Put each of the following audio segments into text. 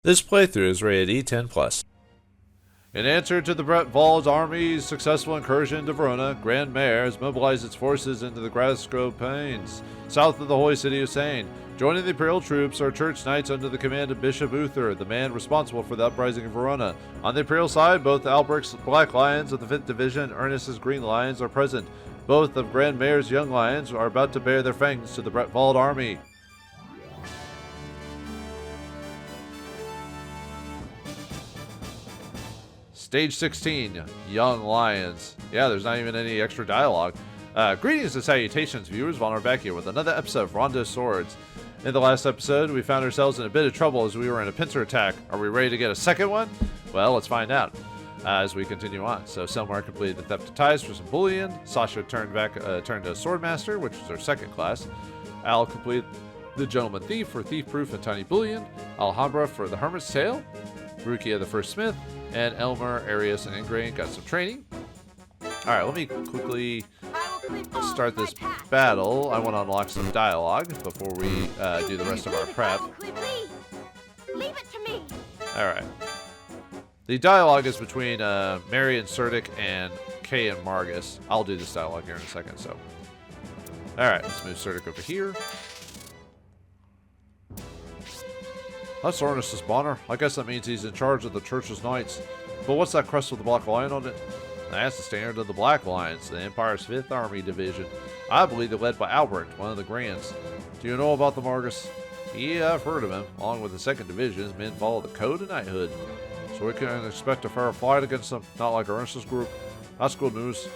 This playthrough is rated E10+. In answer to the Brett Vald's army's successful incursion into Verona, Grand Mayor has mobilized its forces into the Grassgrove Plains, south of the holy city of Seine. Joining the Imperial troops are church knights under the command of Bishop Uther, the man responsible for the uprising in Verona. On the Imperial side, both Alberic's Black Lions of the 5th Division and Ernest's Green Lions are present. Both of Grand Mayor's Young Lions are about to bare their fangs to the Brett Vald army. Stage 16, Young Lions. Yeah, there's not even any extra dialogue. Greetings and salutations, viewers. Vauldemare back here with another episode of Rondo of Swords. In the last episode, we found ourselves in a bit of trouble as we were in a pincer attack. Are we ready to get a second one? Well, let's find out as we continue on. So, Selmar completed the theft of ties for some bullion. Sasha turned to Swordmaster, which is our second class. Al completed the Gentleman Thief for Thief Proof and Tiny Bullion. Alhambra for the Hermit's Tale. Rukia the First Smith. And Elmer, Arius, and Ingrain got some training. Alright, let me quickly start this battle. I want to unlock some dialogue before we do the rest of our prep. Leave it to me. Alright. The dialogue is between Mary and Serdic and Kay and Margus. I'll do this dialogue here in a second, so. Alright, let's move Serdic over here. That's Ernest's banner. I guess that means he's in charge of the church's knights. But what's that crest with the black lion on it? That's the standard of the Black Lions, the Empire's 5th Army Division. I believe they're led by Albert, one of the Grands. Do you know about the Margus? Yeah, I've heard of him. Along with the 2nd Division, his men follow the code of knighthood. So we can expect a fair fight against them, not like Ernest's group. That's good news.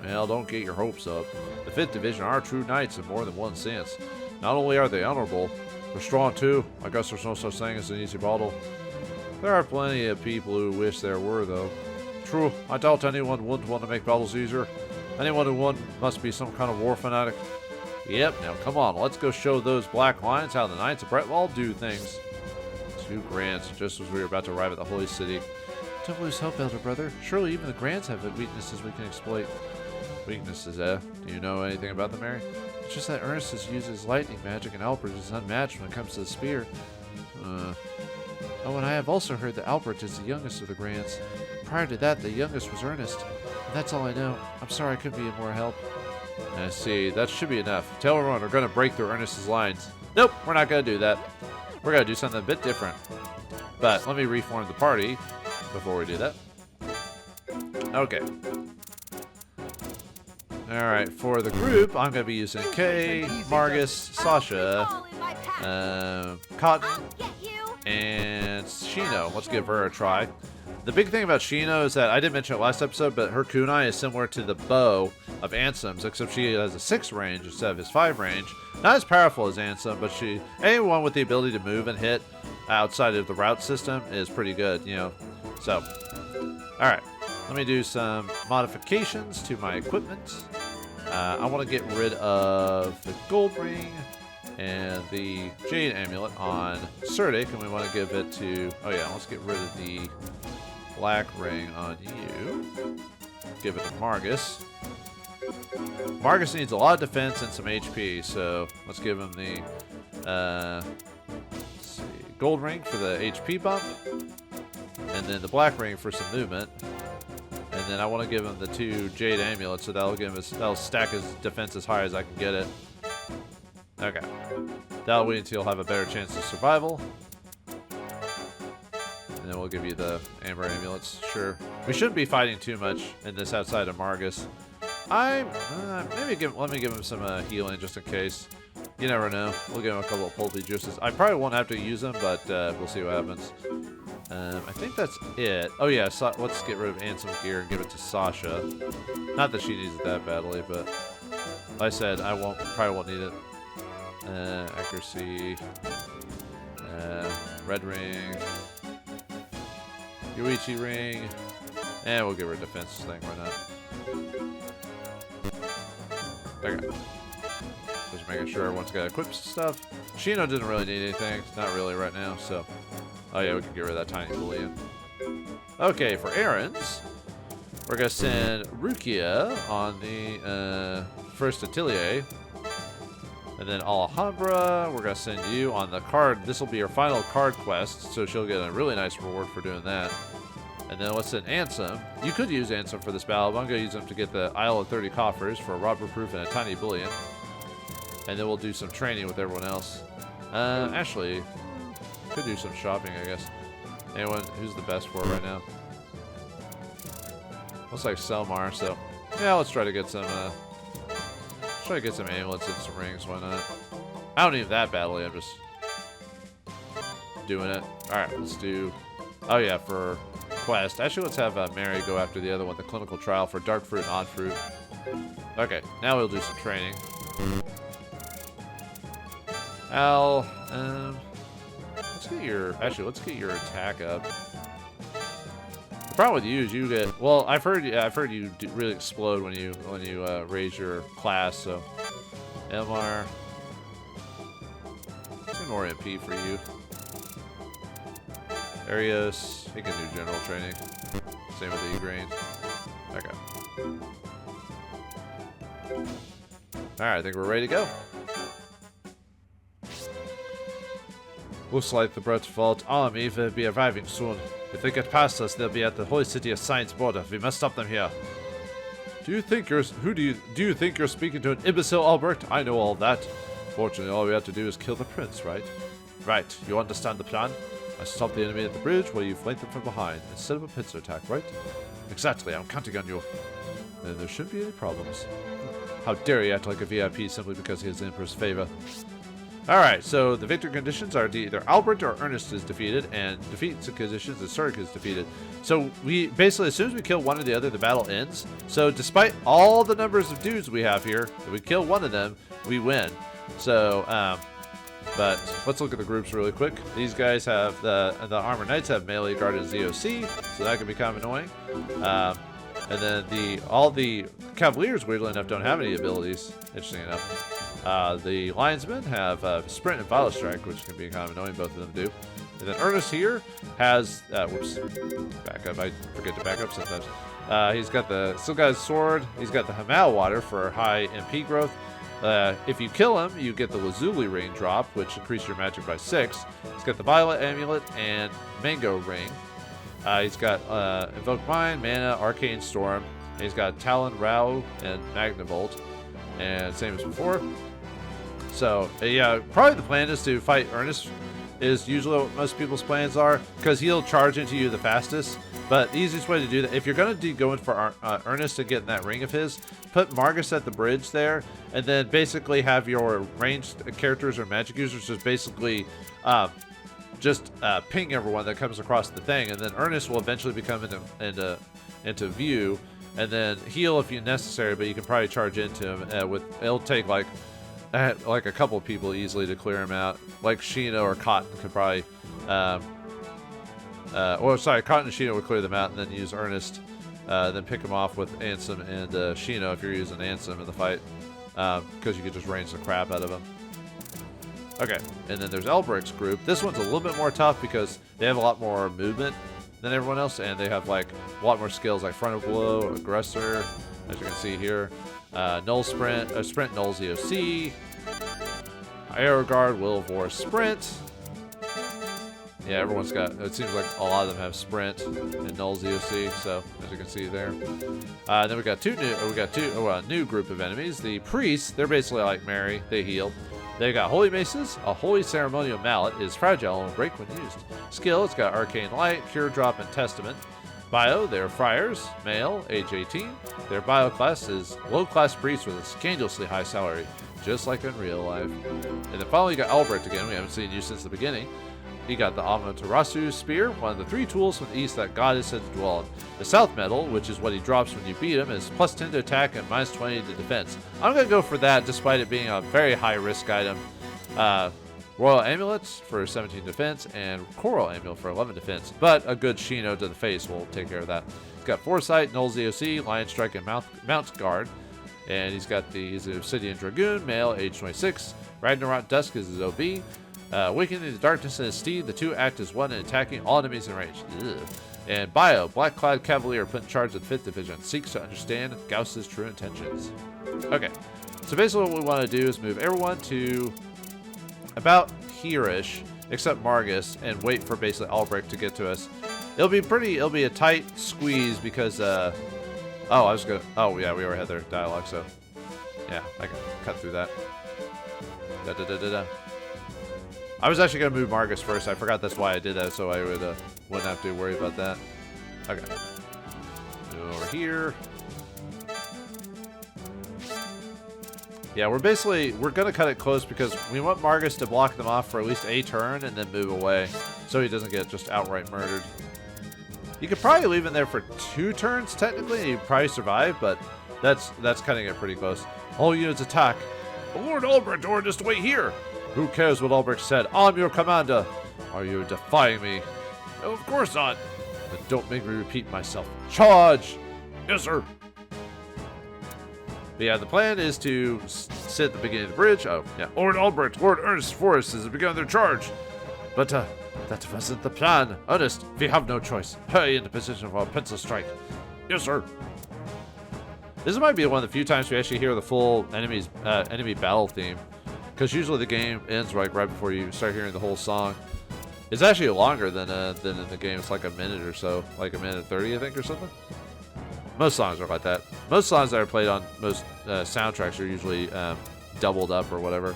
Well, don't get your hopes up. The 5th Division are true knights in more than one sense. Not only are they honorable, they're strong too. I guess there's no such thing as an easy battle. There are plenty of people who wish there were, though. True, I doubt anyone wouldn't want to make battles easier. Anyone who would must be some kind of war fanatic. Yep, now come on, let's go show those Black Lions how the Knights of Bretwald do things. 2 Grands, just as we were about to arrive at the Holy City. Don't lose hope, Elder Brother. Surely even the Grands have weaknesses we can exploit. Weaknesses, eh? Do you know anything about them, Mary? It's just that Ernest uses lightning magic and Albert is unmatched when it comes to the spear. Oh, and I have also heard that Albert is the youngest of the Grands. Prior to that, the youngest was Ernest. And that's all I know. I'm sorry I couldn't be of more help. I see. That should be enough. Tell everyone we're going to break through Ernest's lines. Nope, we're not going to do that. We're going to do something a bit different. But let me reform the party before we do that. Okay. Alright, for the group, I'm going to be using Kay, Margus, Sasha, Cotton, and Shino. Let's give her a try. The big thing about Shino is that, I didn't mention it last episode, but her kunai is similar to the bow of Ansem's, except she has a 6 range instead of his 5 range. Not as powerful as Ansem, but anyone with the ability to move and hit outside of the route system is pretty good, you know. So, alright. Let me do some modifications to my equipment. I want to get rid of the gold ring and the jade amulet on Serdic, and we want to give it to... Oh yeah, let's get rid of the black ring on you. Give it to Margus. Margus needs a lot of defense and some HP, so let's give him the let's see, gold ring for the HP bump, and then the black ring for some movement. And then I want to give him the 2 jade amulets, so that'll stack his defense as high as I can get it. Okay. That'll wait until he'll have a better chance of survival. And then we'll give you the amber amulets. Sure. We shouldn't be fighting too much in this outside of Margus. Let me give him some healing just in case. You never know. We'll give him a couple of pulpy juices. I probably won't have to use them, but we'll see what happens. I think that's it. Oh yeah, let's get rid of Ansem's gear and give it to Sasha. Not that she needs it that badly, but like I said, probably won't need it. Accuracy, red ring, Yuichi ring, and we'll give her a defense thing. Why not? Okay. Just making sure everyone's got equipped stuff. Shino didn't really need anything. Not really right now, so... Oh yeah, we can get rid of that tiny bullion. Okay, for errands, we're going to send Rukia on the first atelier. And then Alhambra, we're going to send you on the card. This will be your final card quest, so she'll get a really nice reward for doing that. And then let's send Ansem. You could use Ansem for this battle, but I'm going to use him to get the Isle of 30 Coffers for a robber proof and a tiny bullion. And then we'll do some training with everyone else. Actually, could do some shopping, I guess. Anyone who's the best for it right now? Looks like Selmar, so yeah, let's try to get some amulets and some rings, why not? I don't need that badly, I'm just doing it. Alright, let's do, oh yeah, for quest. Actually, let's have Mary go after the other one, the clinical trial for dark fruit and odd fruit. Okay, now we'll do some training. Al, let's get your attack up. The problem with you is you get, well, I've heard you really explode when you raise your class. So, Elmar, some more MP for you. Arios, he can do general training. Same with the E-Grain. Okay. Alright, I think we're ready to go. Looks like the Brett's Vault army will be arriving soon. If they get past us, they'll be at the holy city of Science border. We must stop them here. Do you think you're speaking to an imbecile, Albert? I know all that. Fortunately, all we have to do is kill the prince, right? Right. You understand the plan? I stop the enemy at the bridge while you flank them from behind and set up a pincer attack, right? Exactly. I'm counting on you. Then there shouldn't be any problems. How dare you act like a VIP simply because he has the Emperor's favor? Alright, so the victory conditions are either Albert or Ernest is defeated, and defeats conditions is Zurich is defeated. So we basically, as soon as we kill one or the other, the battle ends. So despite all the numbers of dudes we have here, if we kill one of them, we win. So, but let's look at the groups really quick. These guys have, the Armored Knights have melee guard as ZOC, so that can be kind of annoying. And then all the Cavaliers, weirdly enough, don't have any abilities, interesting enough. The Lionsmen have Sprint and Violet Strike, which can be kind of annoying, both of them do. And then Ernest here has, whoops, back up, I forget to back up sometimes. He's got still got his sword, he's got the Hamal Water for high MP growth. If you kill him, you get the Lazuli Ring drop, which increases your magic by 6. He's got the Violet Amulet and Mango Ring. He's got Invoke Mind, Mana, Arcane Storm. And he's got Talon, Rao, and Magnavolt. And same as before. So, yeah, probably the plan is to fight Ernest, is usually what most people's plans are, because he'll charge into you the fastest. But the easiest way to do that, if you're going to go in for Ernest and get in that ring of his, put Margus at the bridge there, and then basically have your ranged characters or magic users just basically ping everyone that comes across the thing, and then Ernest will eventually become into view, and then heal if necessary, but you can probably charge into him it'll take like a couple of people easily to clear him out. Like Sheena or Cotton could probably Cotton and Sheena would clear them out and then use Ernest, then pick him off with Ansem and Sheena if you're using Ansem in the fight, because you could just range the crap out of him. Okay, and then there's Elbric's group. This one's a little bit more tough because they have a lot more movement than everyone else, and they have like a lot more skills like frontal blow, aggressor, as you can see here, null sprint, sprint null ZOC, aero guard, will of war sprint. Yeah, everyone's got, it seems like a lot of them have sprint and null ZOC, so as you can see there. Then we got a new group of enemies. The priests, they're basically like Mary, they heal. They got holy maces. A holy ceremonial mallet is fragile and will break when used. Skill, it's got arcane light, cure drop, and testament. Bio, they're friars, male, age 18. Their bio class is low class priest with a scandalously high salary, just like in real life. And then finally you got Albrecht again. We haven't seen you since the beginning. He got the Amaterasu Spear, one of the 3 tools from the east that God is said to dwell in. The South Medal, which is what he drops when you beat him, is plus 10 to attack and minus 20 to defense. I'm going to go for that despite it being a very high risk item. Royal Amulets for 17 defense and Coral Amulet for 11 defense, but a good Shino to the face will take care of that. He's got Foresight, Null ZOC, Lion Strike, and Mount Guard. And he's an Obsidian Dragoon, male, age 26. Ragnarok Dusk is his OB. Awakening the Darkness in his steed, the 2 act as one and attacking all enemies in range. Ugh. And Bio, Black-clad Cavalier put in charge of the 5th Division, seeks to understand Gauss's true intentions. Okay, So basically what we want to do is move everyone to about here-ish, except Margus, and wait for basically Albrecht to get to us. It'll be a tight squeeze because, oh, yeah, we already had their dialogue, so, yeah, I can cut through that. I was actually going to move Margus first. I forgot that's why I did that, so I wouldn't have to worry about that. Okay. Move over here. Yeah, we're going to cut it close because we want Margus to block them off for at least a turn and then move away so he doesn't get just outright murdered. You could probably leave him there for 2 turns, technically, and he'd probably survive, but that's cutting it pretty close. All units attack. Lord Albrecht ordered us to wait here. Who cares what Albrecht said? I'm your commander. Are you defying me? No, of course not. Then don't make me repeat myself. Charge! Yes, sir. But yeah, the plan is to sit at the beginning of the bridge. Oh, yeah. Lord Albrecht, Lord Ernest Forrest has begun their charge. But, that wasn't the plan. Ernest, we have no choice. Hurry into position for a pencil strike. Yes, sir. This might be one of the few times we actually hear the full enemy battle theme. Because usually the game ends right before you start hearing the whole song. It's actually longer than in the game. It's like a minute or so. Like a minute 30, I think, or something. Most songs are like that. Most songs that are played on most soundtracks are usually doubled up or whatever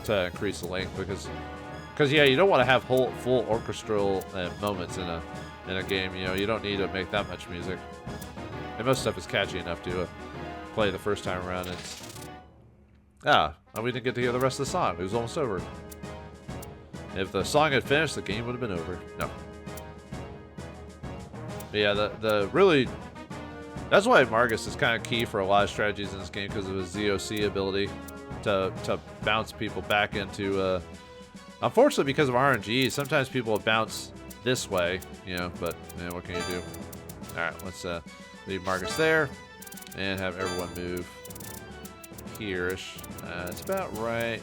to increase the length because yeah, you don't want to have full orchestral moments in a game. You know, you don't need to make that much music. And most stuff is catchy enough to play the first time around. And we didn't get to hear the rest of the song. It was almost over. If the song had finished, the game would have been over. No. But yeah, that's why Margus is kind of key for a lot of strategies in this game because of his ZOC ability to bounce people back into. Unfortunately, because of RNG, sometimes people will bounce this way, you know. But what can you do? All right, let's leave Margus there and have everyone move here-ish. It's about right.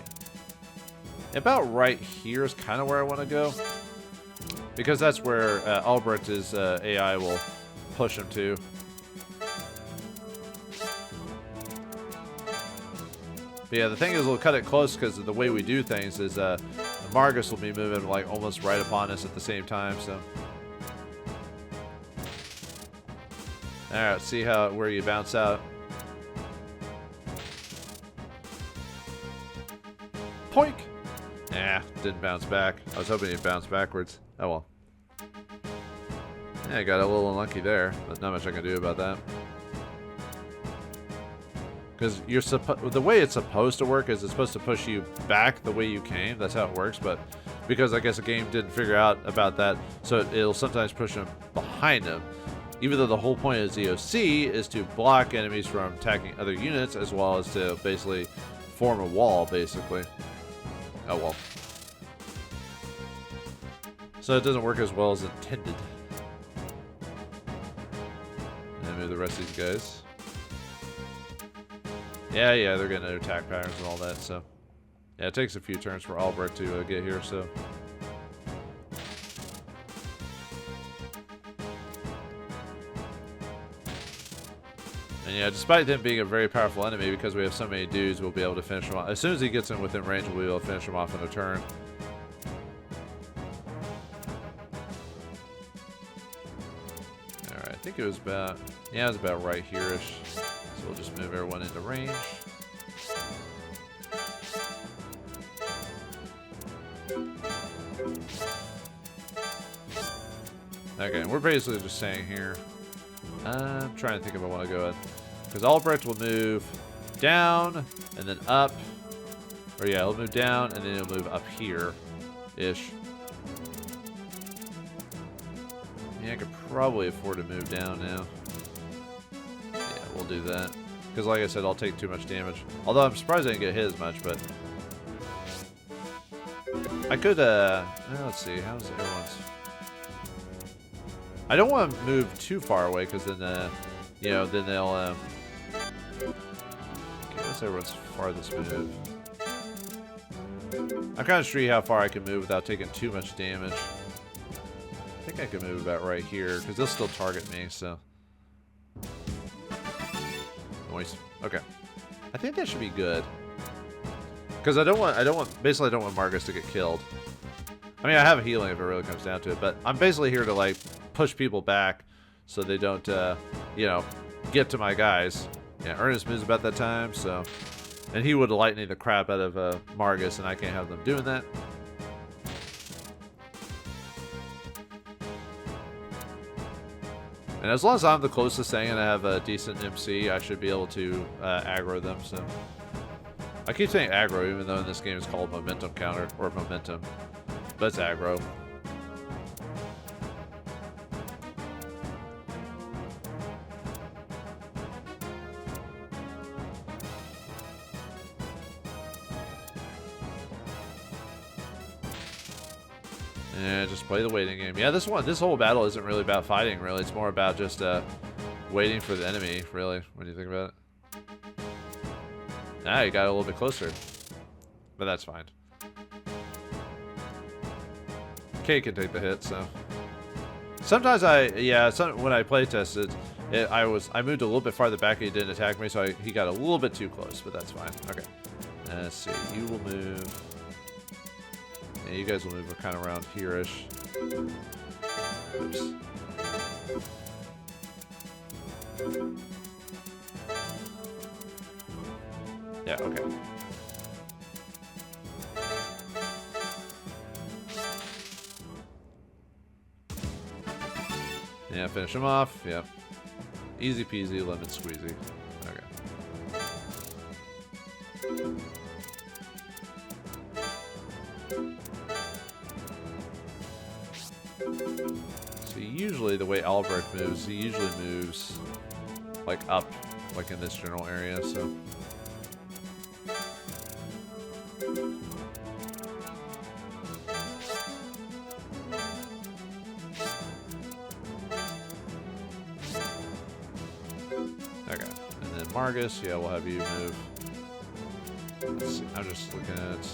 About right here is kind of where I want to go because that's where Albrecht's AI will push him to. But yeah, the thing is we'll cut it close because of the way we do things is Margus will be moving like almost right upon us at the same time, so. Alright, see where you bounce out. Poink! Nah, didn't bounce back. I was hoping he'd bounce backwards. Oh well. Yeah, I got a little unlucky there, but not much I can do about that. Because the way it's supposed to work is it's supposed to push you back the way you came. That's how it works. But because I guess the game didn't figure out about that, so it'll sometimes push them behind them. Even though the whole point of ZOC is to block enemies from attacking other units, as well as to basically form a wall, basically. Oh well. So it doesn't work as well as intended. And move the rest of these guys. Yeah, they're getting their attack patterns and all that, so. Yeah, it takes a few turns for Albrecht to get here, so. And yeah, despite them being a very powerful enemy, because we have so many dudes, we'll be able to finish them off. As soon as he gets in within range, we'll be able to finish him off in a turn. Alright, I think it was about, yeah, it was about right here-ish. So we'll just move everyone into range. Okay, we're basically just saying here. I'm trying to think if I want to go at. Because Albrecht will move down and then up. Or yeah, he'll move down and then he'll move up here-ish. Yeah, I could probably afford to move down now. We'll do that. Because like I said, I'll take too much damage. Although I'm surprised I didn't get hit as much, but... I could, let's see, how's everyone's... I don't want to move too far away, because then, then they'll, okay, what's everyone's farthest move? I'm kind of sure how far I can move without taking too much damage. I think I can move about right here, because they'll still target me, so... Okay. I think that should be good. Because basically I don't want Marcus to get killed. I mean, I have healing if it really comes down to it, but I'm basically here to, like, push people back so they don't, you know, get to my guys. Yeah, Ernest moves about that time, so... And he would lightning the crap out of Margus, and I can't have them doing that. And as long as I'm the closest thing and I have a decent MC, I should be able to aggro them, so... I keep saying aggro, even though in this game it's called momentum counter, or momentum. But it's aggro. Yeah, just play the waiting game. Yeah, this whole battle isn't really about fighting, really. It's more about just waiting for the enemy, really, when you think about it. Ah, you got a little bit closer. But that's fine. K can take the hit, so. Sometimes when I play tested, I moved a little bit farther back and he didn't attack me, so he got a little bit too close, but that's fine. Okay. Let's see. You will move. Yeah, you guys will move kind of around here-ish. Oops. Yeah, okay. Yeah, finish him off. Yep. Easy peasy, lemon squeezy. Okay. So usually the way Albrecht moves, he usually moves like up, like in this general area, so. Okay, and then Margus, yeah, we'll have you move. Let's see, I'm just looking at...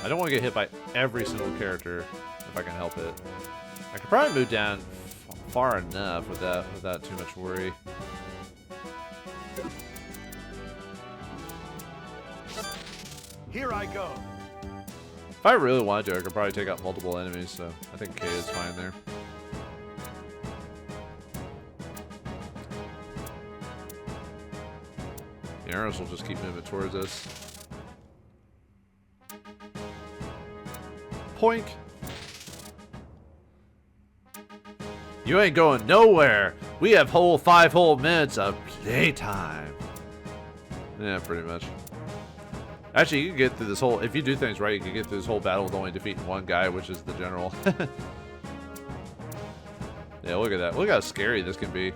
I don't want to get hit by every single character if I can help it. I could probably move down far enough without too much worry. Here I go. If I really wanted to, I could probably take out multiple enemies, so I think K is fine there. The arrows will just keep moving towards us. Poink! You ain't going nowhere! We have 5 whole minutes of playtime! Yeah, pretty much. Actually, you can get through this whole... If you do things right, you can get through this whole battle with only defeating one guy, which is the general. Yeah, look at that. Look how scary this can be.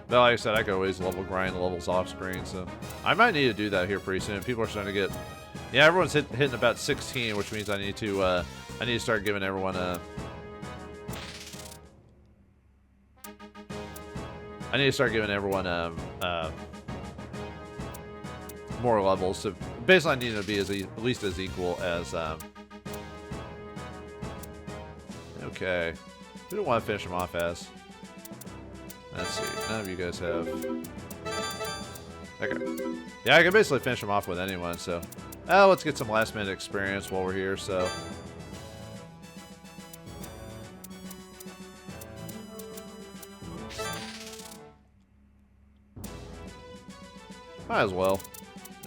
But like I said, I can always level grind the levels off screen, so... I might need to do that here pretty soon. People are starting to get... Yeah, everyone's hitting about 16, which means I need to start giving everyone a... I need to start giving everyone more levels. So basically, I need to be at least as equal as. Okay, we don't want to finish them off as. Let's see. None of you guys have. Okay. Yeah, I can basically finish them off with anyone. So, let's get some last minute experience while we're here. So. Might as well.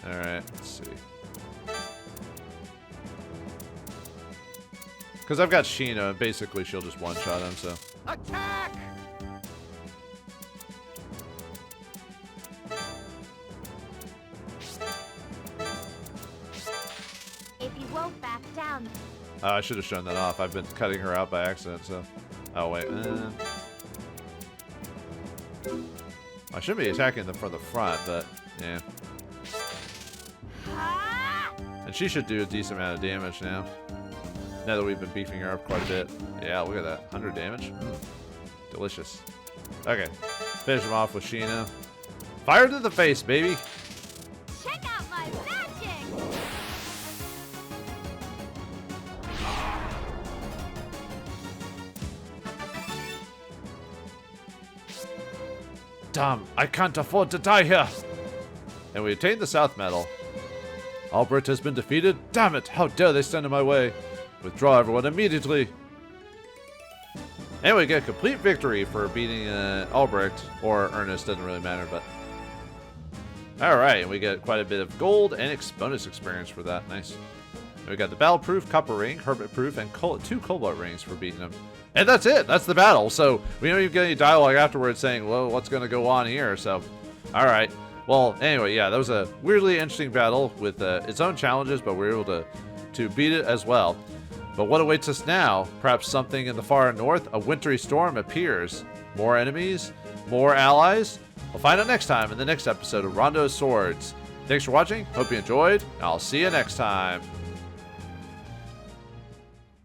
Alright, let's see. Because I've got Sheena, and basically she'll just one-shot him, so... Attack! If you won't back down. I should have shown that off. I've been cutting her out by accident, so... Oh, wait. I should be attacking them from the front, but... Yeah. And she should do a decent amount of damage now. Now that we've been beefing her up quite a bit. Yeah, look at that. 100 damage. Delicious. Okay. Finish him off with Sheena. Fire to the face, baby! Check out my magic! Damn, I can't afford to die here! And we obtained the South Medal. Albrecht has been defeated. Damn it! How dare they stand in my way? Withdraw everyone immediately. And we get a complete victory for beating Albrecht, or Ernest, doesn't really matter, but... Alright, and we get quite a bit of gold and bonus experience for that. Nice. And we got the Battle Proof, Copper Ring, Hermit Proof, and 2 Cobalt Rings for beating him. And that's it! That's the battle! So, we don't even get any dialogue afterwards saying, well, what's going to go on here, so... Alright. Well, anyway, yeah, that was a weirdly interesting battle with its own challenges, but we were able to beat it as well. But what awaits us now? Perhaps something in the far north? A wintry storm appears. More enemies? More allies? We'll find out next time in the next episode of Rondo of Swords. Thanks for watching. Hope you enjoyed. I'll see you next time.